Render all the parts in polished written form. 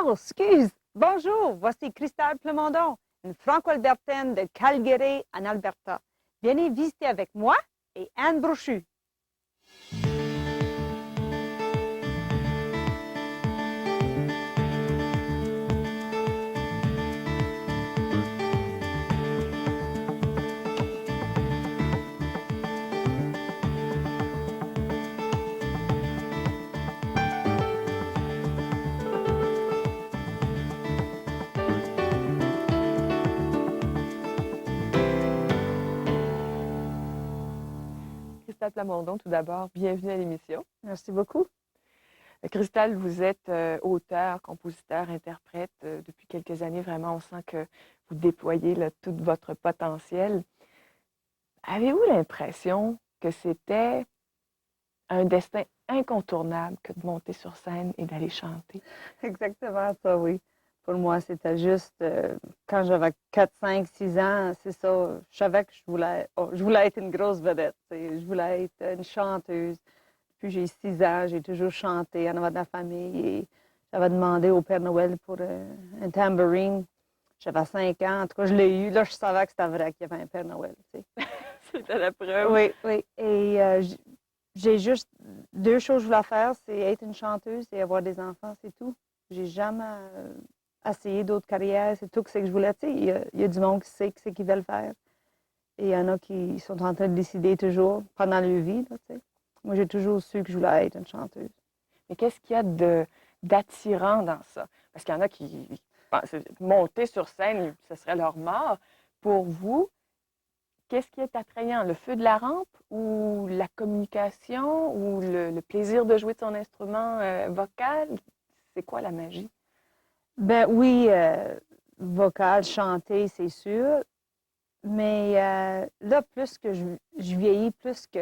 Charles, excuse. Bonjour, voici Christelle Plamondon, une franco-albertaine de Calgary, en Alberta. Venez visiter avec moi et Anne Brochu. Christelle Plamondon, tout d'abord, bienvenue à l'émission. Merci beaucoup. Christelle, vous êtes auteur, compositeur, interprète. Depuis quelques années, vraiment, on sent que vous déployez là, tout votre potentiel. Avez-vous l'impression que c'était un destin incontournable que de monter sur scène et d'aller chanter? Exactement ça, oui. Pour moi, c'était juste, quand j'avais 4, 5, 6 ans, c'est ça, je savais que je voulais être une grosse vedette. Je voulais être une chanteuse. Puis j'ai 6 ans, j'ai toujours chanté en avant de la famille et j'avais demandé au Père Noël pour un tambourine. J'avais 5 ans, en tout cas, je l'ai eu. Là, je savais que c'était vrai qu'il y avait un Père Noël. C'était la preuve. Oui, oui. Et j'ai juste 2 choses que je voulais faire, c'est être une chanteuse et avoir des enfants, c'est tout. J'ai jamais essayé d'autres carrières, c'est tout ce que je voulais. Tu sais, il y a du monde qui sait ce qu'ils veulent faire. Et il y en a qui sont en train de décider toujours pendant leur vie. Là, tu sais. Moi, j'ai toujours su que je voulais être une chanteuse. Mais qu'est-ce qu'il y a d'attirant dans ça? Parce qu'il y en a qui pensent monter sur scène, ce serait leur mort. Pour vous, qu'est-ce qui est attrayant? Le feu de la rampe ou la communication ou le plaisir de jouer de son instrument vocal? C'est quoi la magie? Ben oui, vocal, chanter, c'est sûr. Mais là, plus que je vieillis, plus que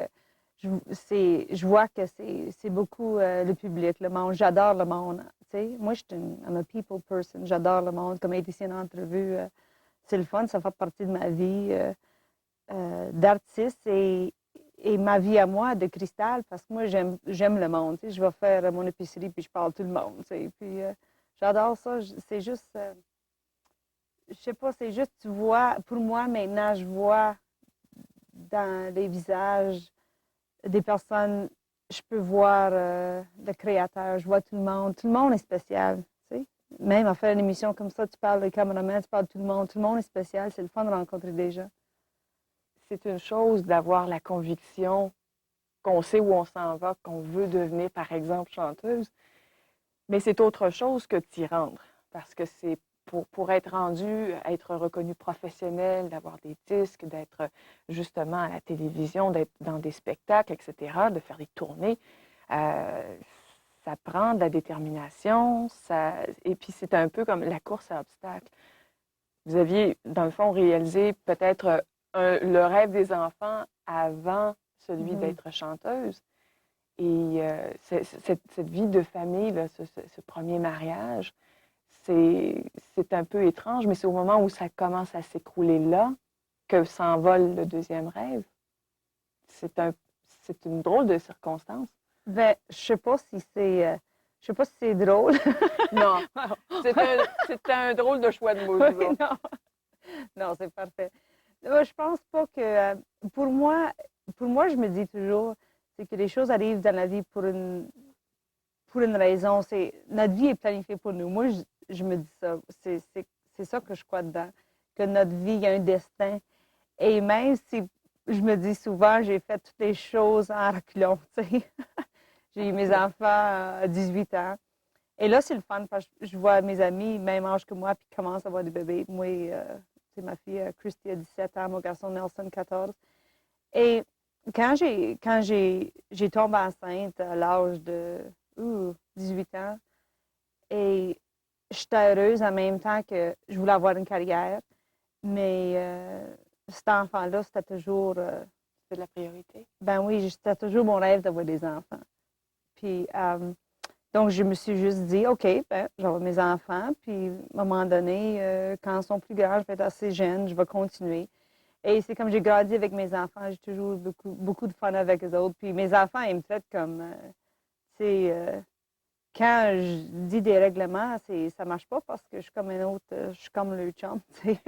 je vois que c'est beaucoup le public, le monde. J'adore le monde. Tu sais. Moi, I'm a people person. J'adore le monde. Comme être ici en entrevue, c'est le fun. Ça fait partie de ma vie d'artiste et ma vie à moi de cristal parce que moi, j'aime le monde. Tu sais. Je vais faire mon épicerie puis je parle tout le monde. Tu sais. Puis j'adore ça. C'est juste, je sais pas, c'est juste, tu vois, pour moi, maintenant, je vois dans les visages des personnes, je peux voir le créateur, je vois tout le monde. Tout le monde est spécial, tu sais. Même à faire une émission comme ça, tu parles des caméramans, tu parles de tout le monde. Tout le monde est spécial, c'est le fun de rencontrer des gens. C'est une chose d'avoir la conviction qu'on sait où on s'en va, qu'on veut devenir, par exemple, chanteuse, mais c'est autre chose que de s'y rendre, parce que c'est pour être rendu, être reconnu professionnel, d'avoir des disques, d'être justement à la télévision, d'être dans des spectacles, etc., de faire des tournées, ça prend de la détermination, et puis c'est un peu comme la course à obstacles. Vous aviez, dans le fond, réalisé peut-être le rêve des enfants avant celui d'être chanteuse. Et cette vie de famille, là, ce premier mariage, c'est un peu étrange, mais c'est au moment où ça commence à s'écrouler là que s'envole le deuxième rêve. C'est une drôle de circonstance. Ben, je sais pas si c'est drôle. Non, c'est un drôle de choix de mots, Oui, disons. non, non, c'est parfait. Je pense pas que, pour moi, je me dis toujours, c'est que les choses arrivent dans la vie pour une raison. Notre vie est planifiée pour nous. Moi, je me dis ça. C'est ça que je crois dedans. Que notre vie, il y a un destin. Et même si je me dis souvent, j'ai fait toutes les choses en reculons, tu sais. J'ai eu mes enfants à 18 ans. Et là, c'est le fun parce que je vois mes amis, même âge que moi, puis qui commencent à avoir des bébés. Moi, c'est ma fille Christy a 17 ans, mon garçon Nelson 14. Et quand j'ai tombé enceinte à l'âge de 18 ans, et j'étais heureuse en même temps que je voulais avoir une carrière, mais cet enfant-là, c'était toujours... C'est de la priorité. Ben oui, c'était toujours mon rêve d'avoir des enfants. Puis, donc, je me suis juste dit, OK, ben, j'aurai mes enfants, puis à un moment donné, quand ils sont plus grands, je vais être assez jeune, je vais continuer. Et c'est comme j'ai grandi avec mes enfants, j'ai toujours beaucoup de fun avec eux autres. Puis mes enfants, ils me traitent comme, tu sais, quand je dis des règlements, ça marche pas parce que je suis comme une autre, je suis comme le chum, tu sais,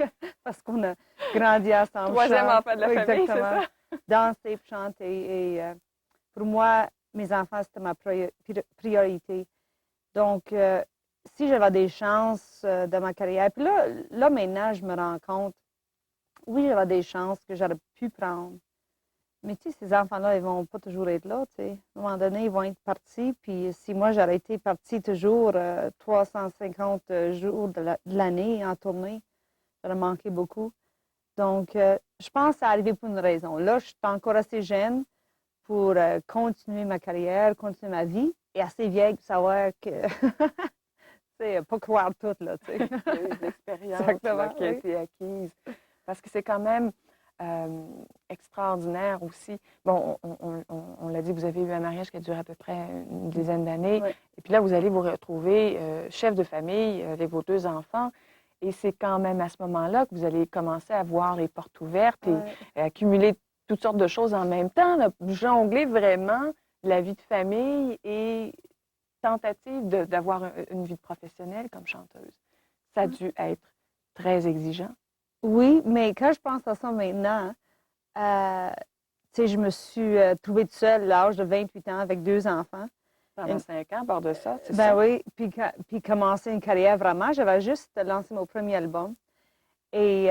parce qu'on a grandi ensemble. Troisième enfant de la Oui, famille, c'est exactement. ça? Danser, puis chanter. Et pour moi, mes enfants, c'était ma priorité. Donc, si j'avais des chances dans ma carrière, puis là, maintenant, je me rends compte, oui, j'avais des chances que j'aurais pu prendre. Mais tu sais, ces enfants-là, ils vont pas toujours être là, tu sais. À un moment donné, ils vont être partis. Puis si moi, j'aurais été partie toujours 350 jours de l'année en tournée, j'aurais manqué beaucoup. Donc, je pense que c'est arrivé pour une raison. Là, je suis encore assez jeune pour continuer ma carrière, continuer ma vie, et assez vieille pour savoir que, tu sais, pas croire tout, là, tu sais. Il y a eu de l'expérience Exactement, qui a oui. été acquise. Parce que c'est quand même extraordinaire aussi. Bon, on l'a dit, vous avez eu un mariage qui a duré à peu près une dizaine d'années. Oui. Et puis là, vous allez vous retrouver chef de famille avec vos deux enfants. Et c'est quand même à ce moment-là que vous allez commencer à voir les portes ouvertes Ouais. et accumuler toutes sortes de choses en même temps, là, jongler vraiment la vie de famille et tentative d'avoir une vie professionnelle comme chanteuse. Ça a dû être très exigeant. Oui, mais quand je pense à ça maintenant, euh, tu sais, je me suis trouvée toute seule à l'âge de 28 ans avec deux enfants. Pendant 5 ans, à bord de ça, c'est Ben ça? oui, puis commencer une carrière vraiment. J'avais juste lancé mon premier album. Et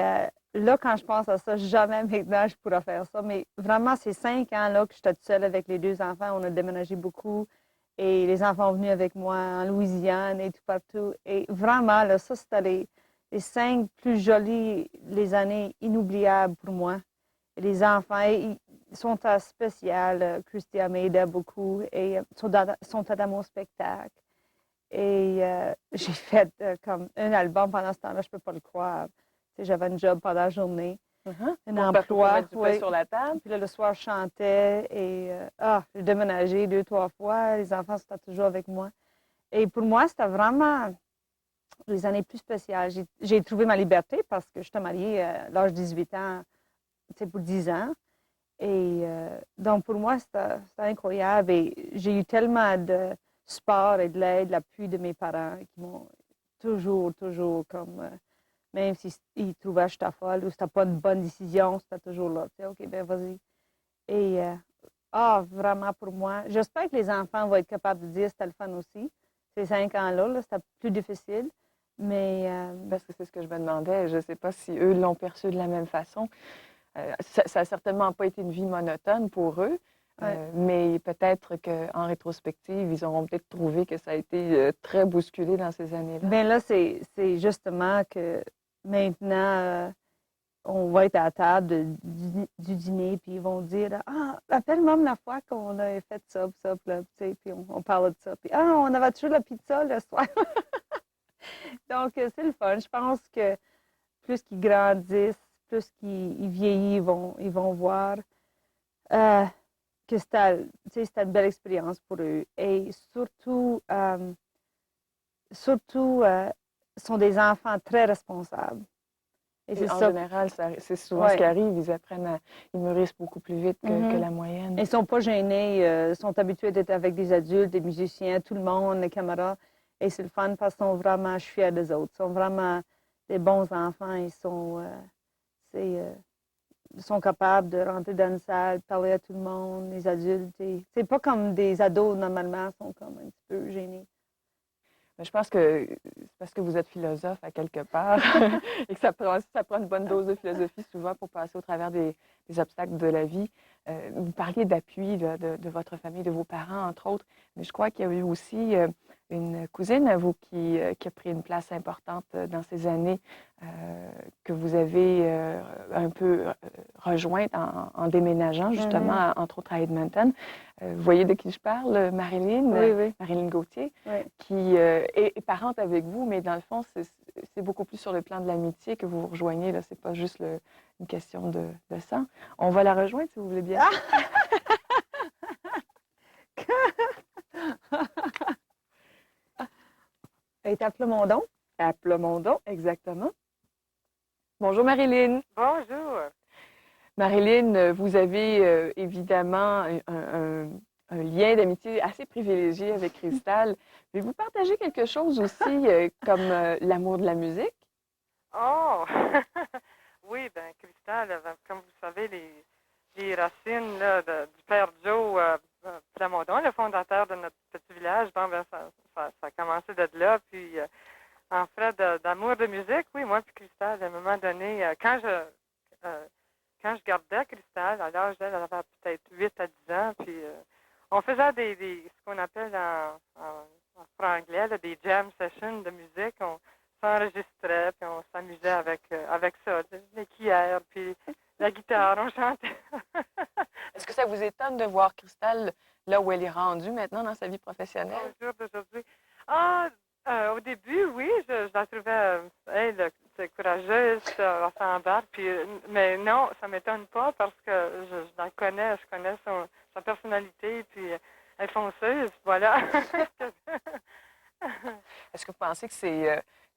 là, quand je pense à ça, jamais maintenant je pourrais faire ça. Mais vraiment, ces 5 ans-là que j'étais toute seule avec les deux enfants, on a déménagé beaucoup. Et les enfants sont venus avec moi en Louisiane et tout partout. Et vraiment, là, ça, c'était les 5 plus jolies, les années inoubliables pour moi. Et les enfants, ils sont spécial. Christy m'aidé beaucoup et sont à mon spectacle. Et j'ai fait comme un album pendant ce temps-là, je ne peux pas le croire. Tu sais, j'avais un job pendant la journée, un Pour emploi. mettre du pain sur la table. Puis là, le soir, je chantais et j'ai déménagé 2, 3 fois. Les enfants étaient toujours avec moi. Et pour moi, c'était vraiment les années plus spéciales. J'ai trouvé ma liberté parce que j'étais mariée à l'âge de 18 ans, tu sais, pour 10 ans. Et donc, pour moi, c'était incroyable. Et j'ai eu tellement de support et de l'aide, l'appui de mes parents qui m'ont toujours comme, même s'ils trouvaient que j'étais folle ou c'était pas une bonne décision, c'était toujours là. Tu sais, OK, ben vas-y. Et, vraiment pour moi, j'espère que les enfants vont être capables de dire que c'était le fun aussi. Ces 5 ans-là, là, c'était plus difficile. Mais, Parce que c'est ce que je me demandais. Je ne sais pas si eux l'ont perçu de la même façon. Ça n'a certainement pas été une vie monotone pour eux, mais peut-être qu'en rétrospective, ils auront peut-être trouvé que ça a été très bousculé dans ces années-là. bien là, c'est justement que maintenant, on va être à la table du dîner, puis ils vont dire Ah, rappelle-moi la fois qu'on a fait ça, puis là, tu sais, puis on parle de ça. Puis on avait toujours la pizza le soir. Donc, c'est le fun. Je pense que plus qu'ils grandissent, plus qu'ils vieillissent, ils vont voir que c'était une belle expérience pour eux. Et surtout, sont des enfants très responsables. Et c'est En ça. général, c'est souvent ce qui arrive. Ils mûrissent beaucoup plus vite que la moyenne. Ils ne sont pas gênés, ils sont habitués d'être avec des adultes, des musiciens, tout le monde, les camarades. Et c'est le fun parce qu'ils sont vraiment, je suis fière des autres. Ils sont vraiment des bons enfants. Ils sont capables de rentrer dans une salle, parler à tout le monde, les adultes. C'est pas comme des ados, normalement, ils sont comme un petit peu gênés. Mais je pense que c'est parce que vous êtes philosophe à quelque part et que ça prend une bonne dose de philosophie souvent pour passer au travers des obstacles de la vie. Vous parliez d'appui de votre famille, de vos parents, entre autres, mais je crois qu'il y a eu aussi une cousine à vous qui a pris une place importante dans ces années que vous avez un peu rejointe en déménageant, justement, entre autres à Edmonton. Vous voyez de qui je parle, Marilyn, Oui. Marilyn Gauthier, Oui. qui est parente avec vous, mais dans le fond, c'est beaucoup plus sur le plan de l'amitié que vous vous rejoignez. Ce n'est pas juste une question de sang. On va la rejoindre, si vous voulez bien. Elle est à Plamondon. À Plamondon, exactement. Bonjour Marilyn. Bonjour. Marilyn, vous avez évidemment un lien d'amitié assez privilégié avec Cristal. Mais vous partagez quelque chose aussi comme l'amour de la musique? Oh! Oui, ben Cristal, comme vous savez, les racines là, du père Joe Plamondon, le fondateur de notre petit village, bon, ben, ça a commencé de là. Puis, en fait, d'amour de musique, oui, moi puis Cristal, à un moment donné, quand je gardais Cristal, à l'âge d'elle, elle avait peut-être 8 à 10 ans, puis on faisait ce qu'on appelle en franglais, là, des jam sessions de musique. On s'enregistrait, puis on s'amusait avec ça, les cuillères, puis la guitare, on chantait. Est-ce que ça vous étonne de voir Cristal là où elle est rendue maintenant dans sa vie professionnelle? Au jour d'aujourd'hui. Ah, au début, oui, je la trouvais c'est courageuse, elle s'embarque, puis, mais non, ça ne m'étonne pas parce que je la connais, je connais sa personnalité, puis elle est fonceuse, voilà. Est-ce que vous pensez que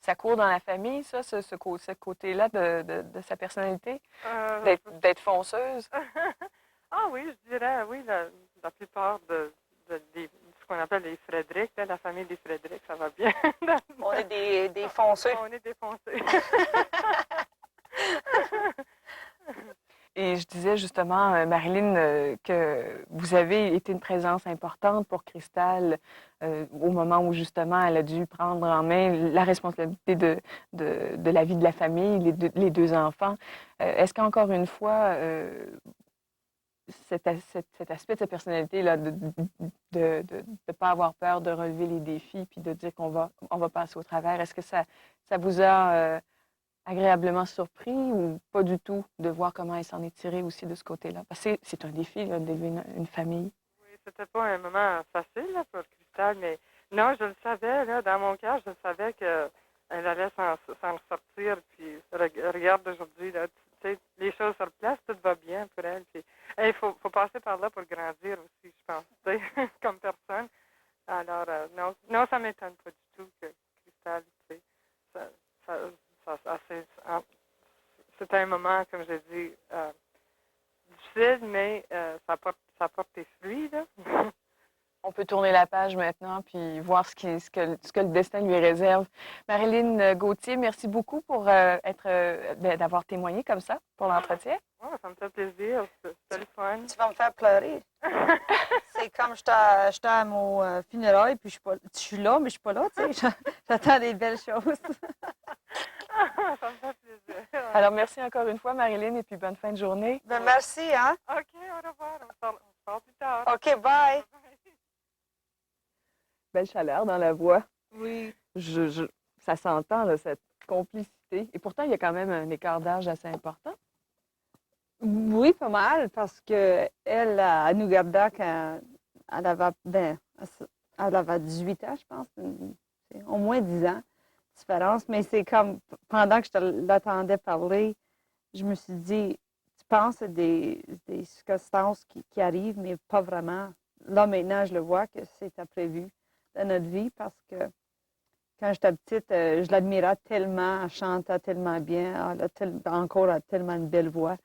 ça court dans la famille, ça, ce côté-là de sa personnalité, Euh, d'être fonceuse? Ah oui, je dirais, oui, la plupart de ce qu'on appelle les Frédéric, là, la famille des Frédéric, ça va bien. On est des fonceux. On est défoncés. Et je disais justement, Marilyn, que vous avez été une présence importante pour Cristal au moment où justement elle a dû prendre en main la responsabilité de la vie de la famille, les deux enfants. Est-ce qu'encore une fois, cet aspect de sa personnalité-là, de ne pas avoir peur de relever les défis puis de dire on va passer au travers, est-ce que ça vous a agréablement surpris ou pas du tout de voir comment elle s'en est tirée aussi de ce côté-là? Parce que c'est un défi là, d'élever une famille. Oui, c'était pas un moment facile là, pour Cristal, mais non, je le savais, là, dans mon cœur, je savais qu'elle allait s'en sortir, puis regarde aujourd'hui, là, tu sais, les choses sur place, tout va bien pour elle, puis il faut passer par là pour grandir aussi, je pense, tu sais, comme personne. Alors, non, ça m'étonne pas du tout que Cristal, tu sais, ça, ça, c'était un moment, comme je dis, difficile, mais ça porte des fruits, là. On peut tourner la page maintenant puis voir ce que le destin lui réserve. Marilyn Gauthier, merci beaucoup pour d'avoir témoigné comme ça pour l'entretien. Oh, ça me fait plaisir. C'était le fun. Tu vas me faire pleurer. C'est comme j'étais à mon funérail, puis je suis là, mais je suis pas là, tu sais. J'attends des belles choses. Ça me fait plaisir. Alors, merci encore une fois, Marilyn, et puis bonne fin de journée. Ben, merci, hein? OK, au revoir. On se parle plus tard. OK, bye. Belle chaleur dans la voix. Oui. Ça s'entend, là, cette complicité. Et pourtant, il y a quand même un écart d'âge assez important. Oui, pas mal, parce que elle nous garda quand elle avait, elle avait 18 ans, je pense. C'est au moins 10 ans de différence. Mais c'est comme, pendant que je l'attendais parler, je me suis dit, tu penses à des circonstances qui arrivent, mais pas vraiment. Là, maintenant, je le vois que c'était prévu dans notre vie parce que quand j'étais petite, je l'admirais tellement, elle chantait tellement bien, elle a tellement une belle voix.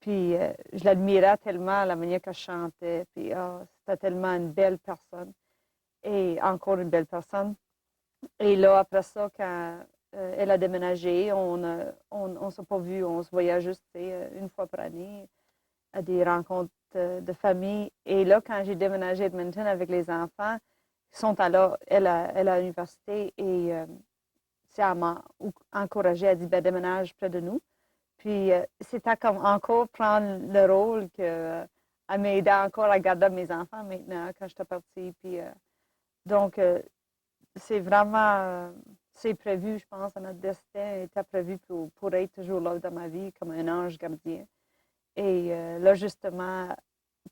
Puis je l'admirais tellement la manière qu'elle chantait. Puis c'était tellement une belle personne. Et encore une belle personne. Et là, après ça, quand elle a déménagé, on s'est pas vu, on se voyait juste une fois par année à des rencontres de famille. Et là, quand j'ai déménagé à Edmonton avec les enfants, ils sont elle à l'université et elle m'a encouragée, elle a dit, ben, déménage près de nous. Puis c'était comme encore prendre le rôle que elle m'aidait encore à garder mes enfants maintenant quand j'étais partie. Puis donc c'est vraiment c'est prévu, je pense, notre destin était prévu pour être toujours là dans ma vie comme un ange gardien. Et là, justement,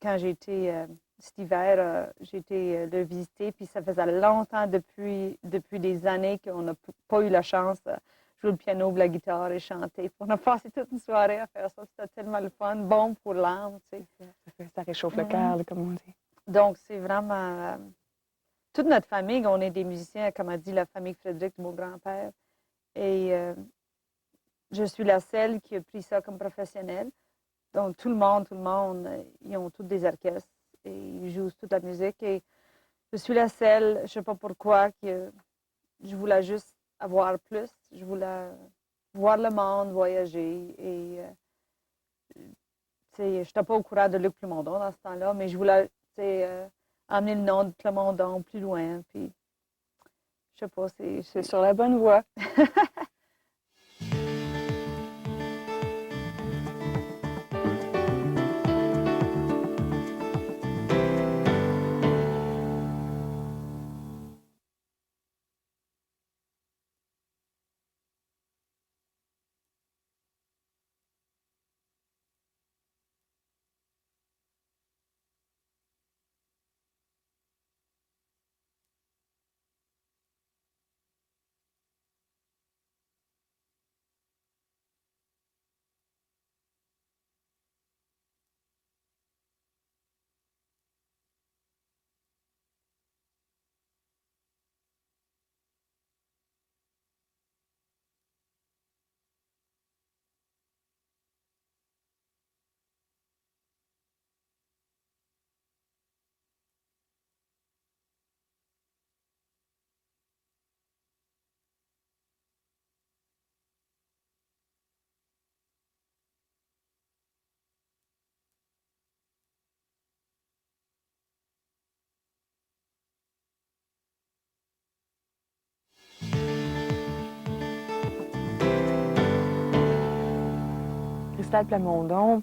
quand j'ai été cet hiver, j'ai été le visiter, puis ça faisait longtemps depuis des années qu'on n'a pas eu la chance de jouer le piano ou la guitare et chanter. On a passé toute une soirée à faire ça. C'était tellement le fun, bon pour l'âme, tu sais. Ça réchauffe le cœur, là, comme on dit. Donc, c'est vraiment... toute notre famille, on est des musiciens, comme a dit la famille Frédéric, mon grand-père. Et je suis la seule qui a pris ça comme professionnelle. Donc, tout le monde, ils ont tous des orchestres. et ils jouent toute la musique. Et je suis la seule, je ne sais pas pourquoi, que je voulais juste avoir plus. Je voulais voir le monde, voyager. Et je n'étais pas au courant de Luc Plamondon dans ce temps-là, mais je voulais amener le nom de Plamondon plus loin. Puis, je sais pas, C'est sur la bonne voie. Christelle Plamondon,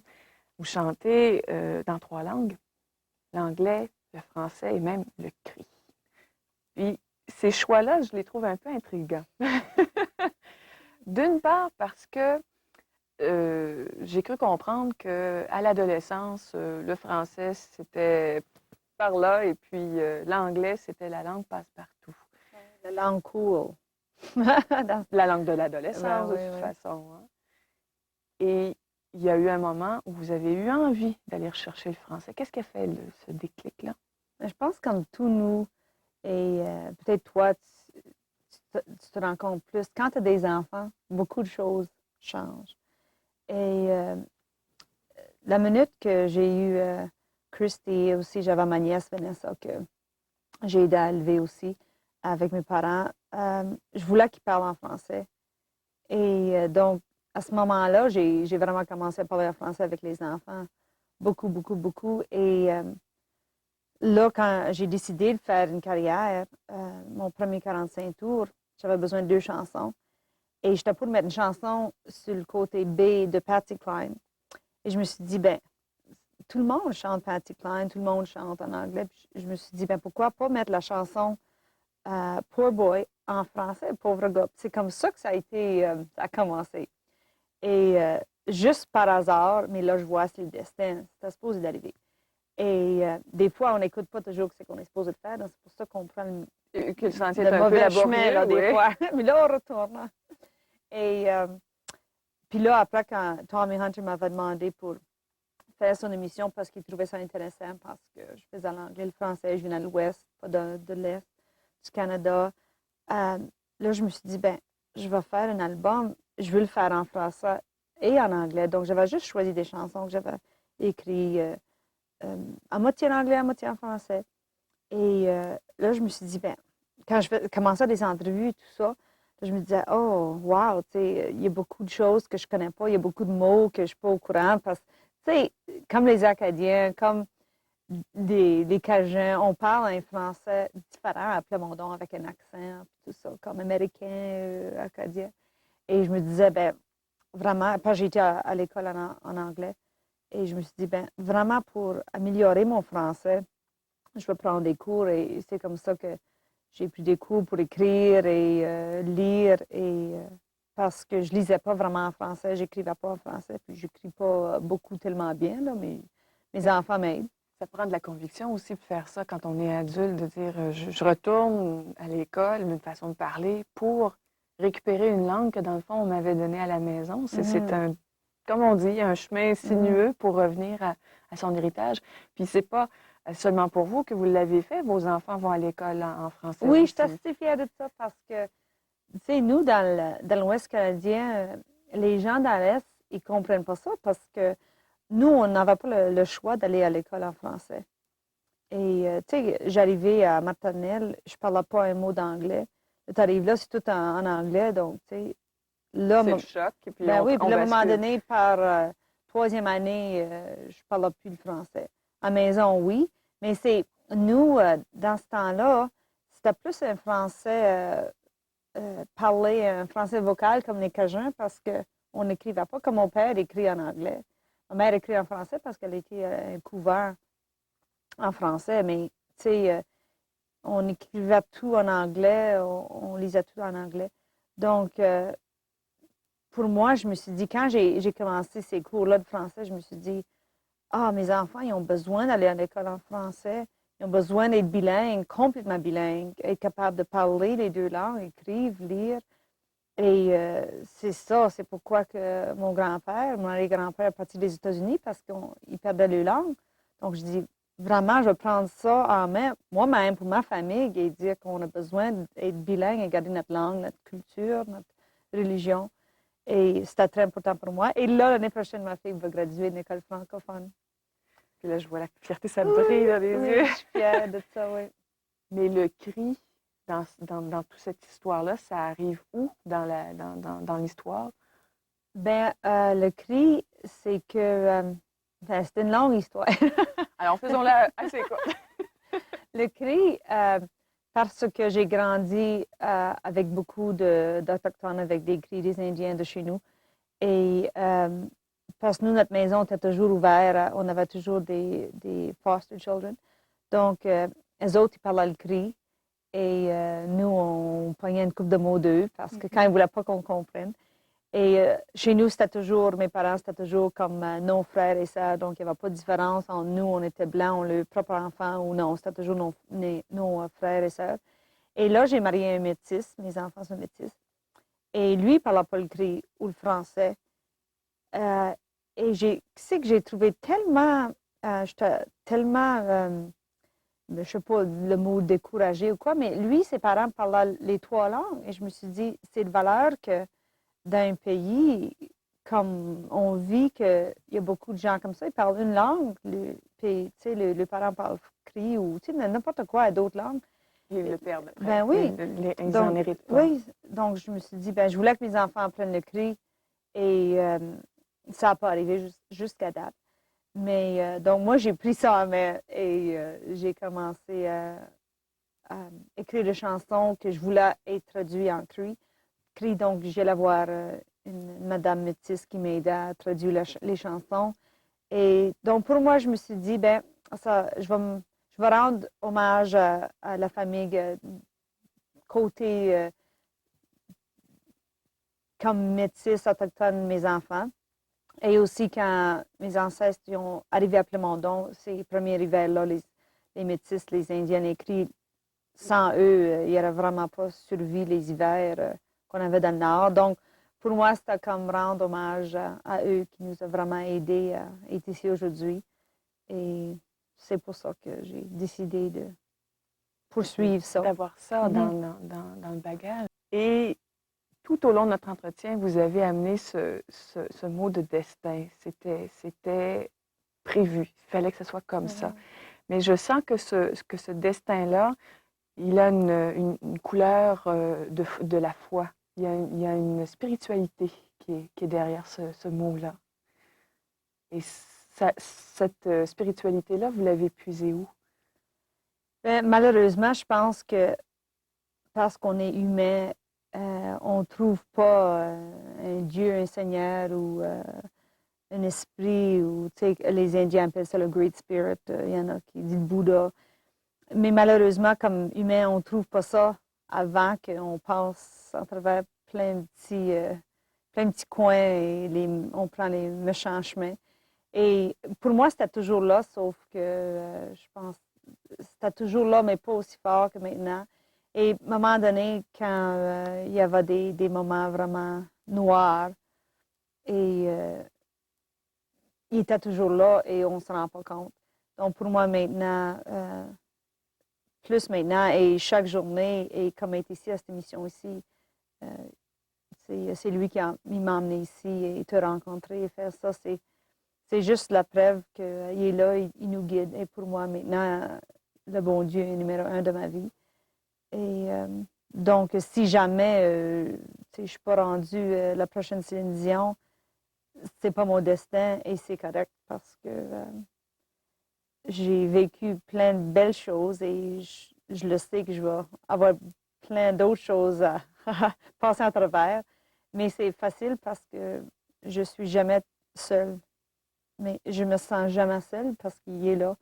vous chantez dans 3 langues, l'anglais, le français et même le cri. Puis ces choix-là, je les trouve un peu intrigants. D'une part parce que j'ai cru comprendre qu'à l'adolescence, le français, c'était par là, et puis l'anglais, c'était la langue passe-partout. La langue cool. La langue de l'adolescence, de toute façon. Hein. Et il y a eu un moment où vous avez eu envie d'aller rechercher le français. Qu'est-ce qui a fait ce déclic-là? Je pense comme tous nous, et peut-être toi, tu te rends compte plus. Quand tu as des enfants, beaucoup de choses changent. Et la minute que j'ai eu Christy, aussi j'avais ma nièce Vanessa, que j'ai aidé à élever aussi avec mes parents, je voulais qu'ils parlent en français. Et donc, à ce moment-là, j'ai vraiment commencé à parler en français avec les enfants. Beaucoup, beaucoup, beaucoup. Et là, quand j'ai décidé de faire une carrière, mon premier 45 tours, j'avais besoin de 2 chansons. Et j'étais pour mettre une chanson sur le côté B de Patsy Cline. Et je me suis dit, ben, tout le monde chante Patsy Cline, tout le monde chante en anglais. Puis je me suis dit, ben, pourquoi pas mettre la chanson Poor Boy en français, pauvre gars. C'est comme ça que ça a commencé. Et juste par hasard, mais là, je vois, c'est le destin, c'est supposé d'arriver. Et des fois, on n'écoute pas toujours ce qu'on est supposé de faire, donc c'est pour ça qu'on prend Que le sentier le est un peu mauvais laborieux, chemin, là, des oui. fois. Mais là, on retourne. Et puis là, après, quand Tommy Hunter m'avait demandé pour faire son émission parce qu'il trouvait ça intéressant, parce que je faisais l'anglais, le français, je viens de l'Ouest, pas de l'Est du Canada. Là, je me suis dit, ben, je vais faire un album, je veux le faire en français et en anglais. Donc, j'avais juste choisi des chansons que j'avais écrites à moitié en anglais, à moitié en français. Et là, je me suis dit, ben, quand je commençais des entrevues et tout ça, là, je me disais, oh, wow, tu sais, il y a beaucoup de choses que je connais pas, il y a beaucoup de mots que je suis pas au courant parce que, tu sais, comme les Acadiens, comme des Cajuns, on parle un français différent à Plamondon avec un accent, tout ça, comme américain, acadien. Et je me disais, ben, vraiment, parce que j'ai été à l'école en anglais, et je me suis dit, ben, vraiment pour améliorer mon français, je vais prendre des cours et c'est comme ça que j'ai pris des cours pour écrire et lire et parce que je lisais pas vraiment en français, j'écrivais pas en français, puis j'écris pas beaucoup tellement bien, là, mais mes enfants m'aident. Ça prend de la conviction aussi de faire ça quand on est adulte, de dire je retourne à l'école, une façon de parler pour récupérer une langue que dans le fond on m'avait donnée à la maison. C'est un, comme on dit, un chemin sinueux pour revenir à son héritage. Puis c'est pas seulement pour vous que vous l'avez fait, vos enfants vont à l'école en français. Oui, aussi. je suis assez fière de ça parce que, tu sais, nous, dans l'Ouest canadien, les gens dans l'Est, ils ne comprennent pas ça parce que nous, on n'avait pas le choix d'aller à l'école en français. Et, tu sais, j'arrivais à maternelle, je ne parlais pas un mot d'anglais. Tu arrives là, c'est tout en anglais, donc, tu sais, là, C'est le choc. Et puis ben oui, puis on là, à un moment bascule. donné, par troisième année, je ne parlais plus le français. À la maison, oui, mais c'est, nous, dans ce temps-là, c'était plus un français parler, un français vocal comme les Cajuns, parce qu'on n'écrivait pas comme mon père écrit en anglais. Ma mère écrit en français parce qu'elle était un couvent en français, mais, tu sais, on écrivait tout en anglais, on lisait tout en anglais. Donc, pour moi, je me suis dit, quand j'ai commencé ces cours-là de français, je me suis dit, ah, mes enfants, ils ont besoin d'aller à l'école en français. Ils ont besoin d'être bilingues, complètement bilingues, être capables de parler les deux langues, écrire, lire. Et c'est ça, c'est pourquoi que mon grand-père, mon arrière-grand-père est parti des États-Unis parce qu'il perdait le langue. Donc, je dis, vraiment, je vais prendre ça en main, moi-même, pour ma famille, et dire qu'on a besoin d'être bilingue et garder notre langue, notre culture, notre religion. Et c'était très important pour moi. Et là, l'année prochaine, ma fille va graduer d'une école francophone. Puis là, je vois la fierté, ça brille dans les Oui, yeux. je suis fière de ça, oui. Mais le cri, dans toute cette histoire-là, ça arrive où dans l'histoire? Ben, le cri, c'est que ben, c'est une longue histoire. Alors, faisons-la assez courte. Le cri, parce que j'ai grandi avec beaucoup d'Autochtones, avec des cris des Indiens de chez nous. Et parce que nous, notre maison était toujours ouverte, on avait toujours des foster children. Donc, eux autres, ils parlaient le cri. Et nous, on pognait une coupe de mots d'eux parce que quand ils ne voulaient pas qu'on comprenne. Et chez nous, c'était toujours, mes parents, c'était toujours comme nos frères et sœurs. Donc, il n'y avait pas de différence entre nous, on était blancs, on le propre enfant ou non. C'était toujours nos frères et sœurs. Et là, j'ai marié un métis, mes enfants sont métis. Et lui, il ne parlait pas le cri ou le français. Et c'est que j'ai trouvé tellement, j'étais tellement, je ne sais pas le mot découragé ou quoi, mais lui, ses parents parlaient les trois langues. Et je me suis dit, c'est de valeur que d'un pays comme on vit, qu'il y a beaucoup de gens comme ça, ils parlent une langue, puis, tu sais, les parents parlent cri ou, tu sais, n'importe quoi, d'autres langues. Ils le perdent après. Ben oui. Ils en héritent pas. Oui, donc je me suis dit, ben je voulais que mes enfants apprennent le cri et ça n'a pas arrivé jusqu'à date. Mais donc moi, j'ai pris ça en main et j'ai commencé à écrire des chansons que je voulais être traduites en cri. Donc, j'allais voir une madame métisse qui m'aidait à traduire les chansons. Et donc, pour moi, je me suis dit, ben, ça, je vais rendre hommage à la famille côté comme métisse autochtone, mes enfants. Et aussi, quand mes ancêtres ont arrivé à Plamondon, ces premiers hivers-là, les métis, les Indiens écrits, sans eux, il n'y aurait vraiment pas survécu les hivers qu'on avait dans le Nord. Donc, pour moi, c'était comme rendre hommage à eux qui nous ont vraiment aidés à être ici aujourd'hui. Et c'est pour ça que j'ai décidé de poursuivre ça. D'avoir ça dans le bagage. Et tout au long de notre entretien, vous avez amené ce mot de destin. C'était prévu. Il fallait que ce soit comme ça. Mais je sens que ce destin-là, il a une couleur de la foi. Il y a une spiritualité qui est derrière ce mot-là. Et cette spiritualité-là, vous l'avez puisée où? Ben, malheureusement, je pense que parce qu'on est humain, on ne trouve pas un Dieu, un Seigneur ou un esprit, ou les Indiens appellent ça le Great Spirit, il y en a qui disent Bouddha. Mais malheureusement, comme humain, on ne trouve pas ça avant qu'on passe à travers plein de petits coins et on prend les méchants chemins. Et pour moi, c'était toujours là, sauf que je pense c'était toujours là, mais pas aussi fort que maintenant. Et à un moment donné, quand il y avait des moments vraiment noirs, et il était toujours là et on ne se rend pas compte. Donc pour moi maintenant, plus maintenant, et chaque journée, et comme être ici à cette émission ici, c'est lui qui m'a emmené ici et te rencontrer et faire ça. C'est juste la preuve qu'il est là, il nous guide. Et pour moi maintenant, le bon Dieu est numéro un de ma vie. Et donc, si jamais je ne suis pas rendue la prochaine Céline Dion, c'est pas mon destin et c'est correct parce que j'ai vécu plein de belles choses et je le sais que je vais avoir plein d'autres choses à passer à travers. Mais c'est facile parce que je suis jamais seule. Mais je me sens jamais seule parce qu'il est là.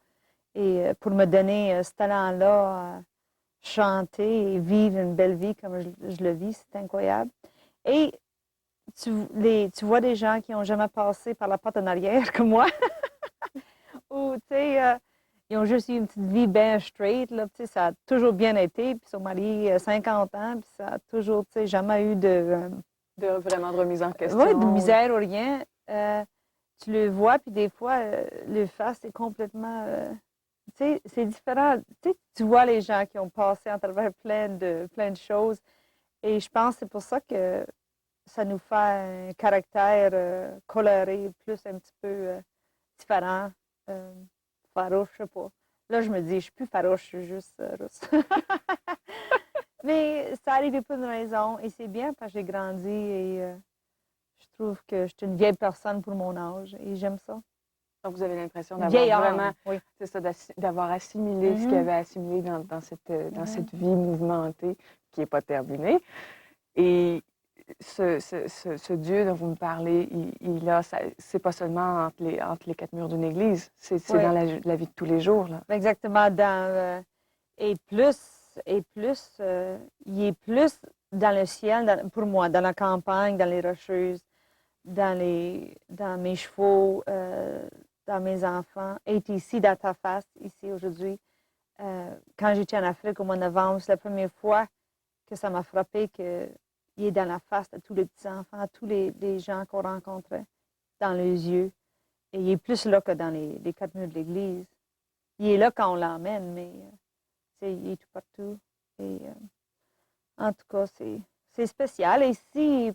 Et pour me donner ce talent-là, chanter et vivre une belle vie comme je le vis, c'est incroyable. Et tu vois des gens qui n'ont jamais passé par la porte en arrière comme moi, ou tu sais, ils ont juste eu une petite vie bien straight, là, tu sais, ça a toujours bien été, puis son mari a 50 ans, puis ça a toujours, tu sais, jamais eu Vraiment de remise en question. ouais, de misère ou rien. Tu le vois, puis des fois, le face est complètement, tu sais, c'est différent. Tu sais, tu vois les gens qui ont passé à travers plein de choses, et je pense que c'est pour ça que ça nous fait un caractère coloré, plus un petit peu différent, farouche, je sais pas. Là, je me dis, je suis plus farouche, je suis juste rousse. Mais ça arrive pour une raison et c'est bien parce que j'ai grandi et je trouve que je suis une vieille personne pour mon âge et j'aime ça. Donc, vous avez l'impression d'avoir Vieille âme, vraiment, oui. c'est ça, d'avoir assimilé ce qu'il y avait assimilé dans cette vie mouvementée qui n'est pas terminée. Et ce Dieu dont vous me parlez, c'est pas seulement entre les quatre murs d'une église, c'est Oui. dans la vie de tous les jours, là. Exactement. Et plus, il est plus dans le ciel, pour moi, dans la campagne, dans les rocheuses, dans mes chevaux, dans mes enfants, est ici dans ta face, ici aujourd'hui. Quand j'étais en Afrique au mois de novembre, c'est la première fois que ça m'a frappé qu'il est dans la face de tous les petits-enfants, tous les gens qu'on rencontrait, dans les yeux. Et il est plus là que dans les quatre murs de l'Église. Il est là quand on l'emmène, mais il est tout partout. Et en tout cas, c'est spécial. Et si,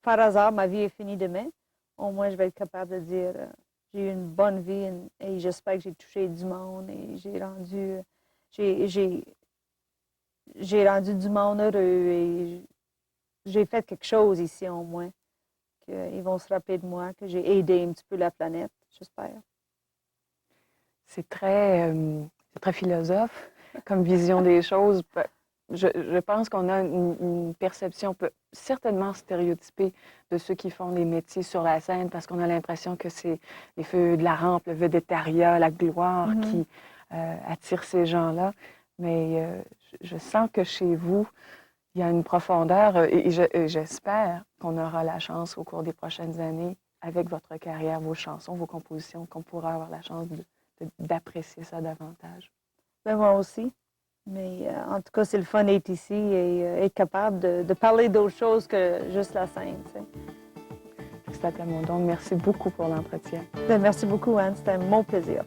par hasard, ma vie est finie demain, au moins, je vais être capable de dire j'ai eu une bonne vie et j'espère que j'ai touché du monde et j'ai rendu du monde heureux et j'ai fait quelque chose ici, au moins. Qu'ils vont se rappeler de moi, que j'ai aidé un petit peu la planète, j'espère. C'est très philosophe comme vision des choses. Je pense qu'on a une perception certainement stéréotypée de ceux qui font les métiers sur la scène parce qu'on a l'impression que c'est les feux de la rampe, le vedettariat, la gloire qui attire ces gens-là. Mais je sens que chez vous, il y a une profondeur et j'espère qu'on aura la chance au cours des prochaines années, avec votre carrière, vos chansons, vos compositions, qu'on pourra avoir la chance d'apprécier ça davantage. Ben, moi aussi. Mais en tout cas, c'est le fun d'être ici et être capable de parler d'autre chose que juste la scène. Christelle Plamondon, merci beaucoup pour l'entretien. Ben, merci beaucoup, Anne. C'était mon plaisir.